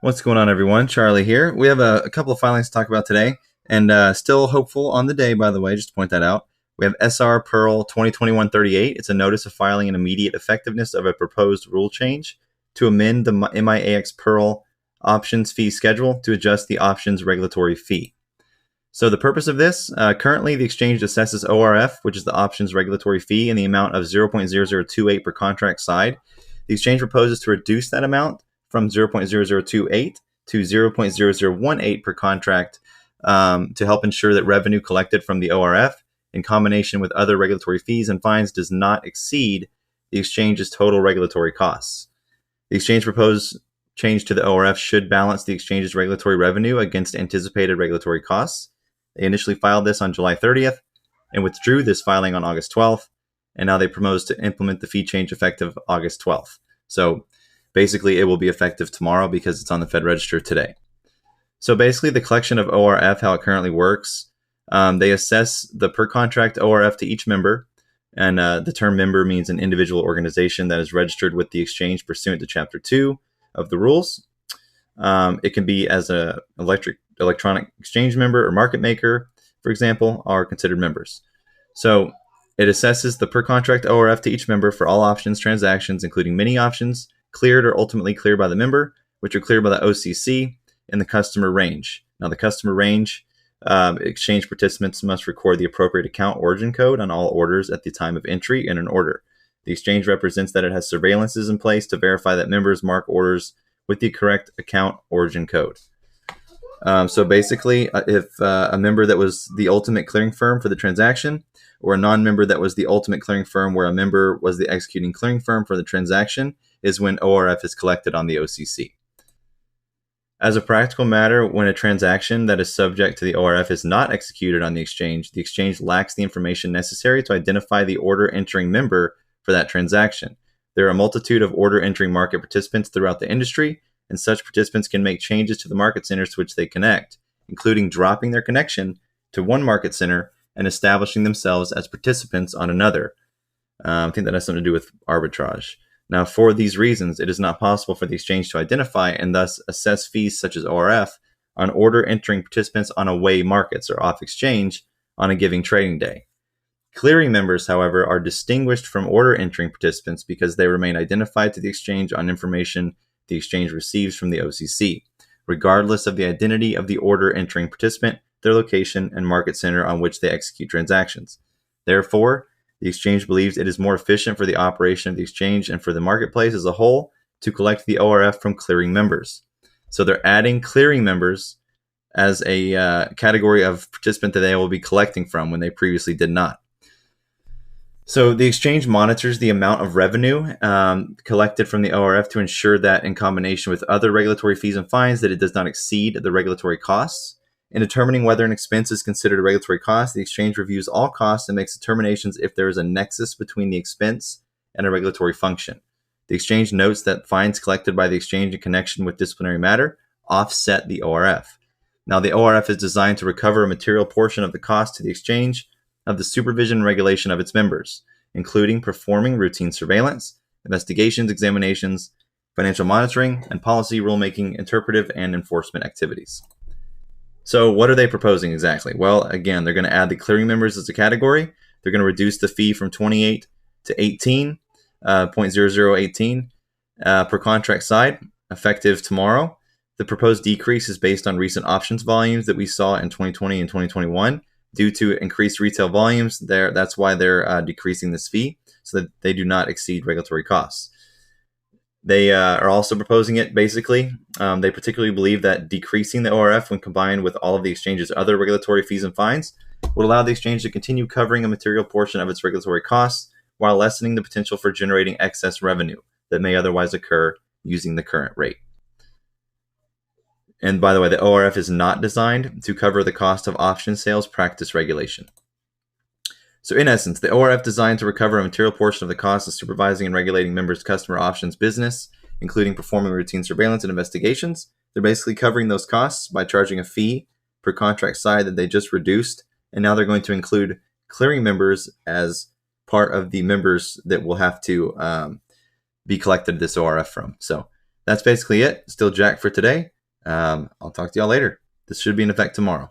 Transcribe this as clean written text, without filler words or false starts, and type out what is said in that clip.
What's going on, everyone? Charlie here. We have a couple of filings to talk about today, and still hopeful on the day, by the way, just to point that out. We have SR Pearl 2021-38. It's a notice of filing and immediate effectiveness of a proposed rule change to amend the MIAX Pearl options fee schedule to adjust the options regulatory fee. So the purpose of this, currently the exchange assesses ORF, which is the options regulatory fee, in the amount of 0.0028 per contract side. The exchange proposes to reduce that amount from 0.0028 to 0.0018 per contract to help ensure that revenue collected from the ORF in combination with other regulatory fees and fines does not exceed the exchange's total regulatory costs. The exchange proposed change to the ORF should balance the exchange's regulatory revenue against anticipated regulatory costs. They initially filed this on July 30th and withdrew this filing on August 12th, and now they propose to implement the fee change effective August 12th. So basically, it will be effective tomorrow because it's on the Fed Register today. So basically, the collection of ORF, how it currently works, they assess the per contract ORF to each member, and the term member means an individual organization that is registered with the exchange pursuant to Chapter 2 of the rules. It can be as an electronic exchange member or market maker, for example, are considered members. So it assesses the per contract ORF to each member for all options transactions, including mini options, cleared or ultimately cleared by the member, which are cleared by the OCC, in the customer range. Now, the customer range, exchange participants must record the appropriate account origin code on all orders at the time of entry in an order. The exchange represents that it has surveillances in place to verify that members mark orders with the correct account origin code. So basically, if a member that was the ultimate clearing firm for the transaction, or a non-member that was the ultimate clearing firm where a member was the executing clearing firm for the transaction, is when ORF is collected on the OCC. As a practical matter, when a transaction that is subject to the ORF is not executed on the exchange lacks the information necessary to identify the order entering member for that transaction. There are a multitude of order entering market participants throughout the industry, and such participants can make changes to the market centers to which they connect, including dropping their connection to one market center and establishing themselves as participants on another. I think that has something to do with arbitrage. Now, for these reasons, it is not possible for the exchange to identify and thus assess fees such as ORF on order entering participants on away markets or off exchange on a given trading day. Clearing members, however, are distinguished from order entering participants because they remain identified to the exchange on information the exchange receives from the OCC, regardless of the identity of the order entering participant, their location, and market center on which they execute transactions. Therefore, the exchange believes it is more efficient for the operation of the exchange and for the marketplace as a whole to collect the ORF from clearing members. So they're adding clearing members as a category of participant that they will be collecting from when they previously did not. So the exchange monitors the amount of revenue collected from the ORF to ensure that, in combination with other regulatory fees and fines, that it does not exceed the regulatory costs. In determining whether an expense is considered a regulatory cost, the exchange reviews all costs and makes determinations if there is a nexus between the expense and a regulatory function. The exchange notes that fines collected by the exchange in connection with disciplinary matter offset the ORF. Now, the ORF is designed to recover a material portion of the cost to the exchange of the supervision and regulation of its members, including performing routine surveillance, investigations, examinations, financial monitoring, and policy rulemaking, interpretive, and enforcement activities. So what are they proposing exactly? Well, again, they're going to add the clearing members as a category. They're going to reduce the fee from 28 to 18, 0.0018 per contract side, effective tomorrow. The proposed decrease is based on recent options volumes that we saw in 2020 and 2021. Due to increased retail volumes, that's why they're decreasing this fee, so that they do not exceed regulatory costs. They are also proposing it, basically. They particularly believe that decreasing the ORF when combined with all of the exchange's other regulatory fees and fines would allow the exchange to continue covering a material portion of its regulatory costs while lessening the potential for generating excess revenue that may otherwise occur using the current rate. And by the way, the ORF is not designed to cover the cost of option sales practice regulation. So in essence, the ORF is designed to recover a material portion of the cost of supervising and regulating members' customer options business, including performing routine surveillance and investigations. They're basically covering those costs by charging a fee per contract side that they just reduced, and now they're going to include clearing members as part of the members that will have to be collected this ORF from. So that's basically it. Still jack for today. I'll talk to y'all later. This should be in effect tomorrow.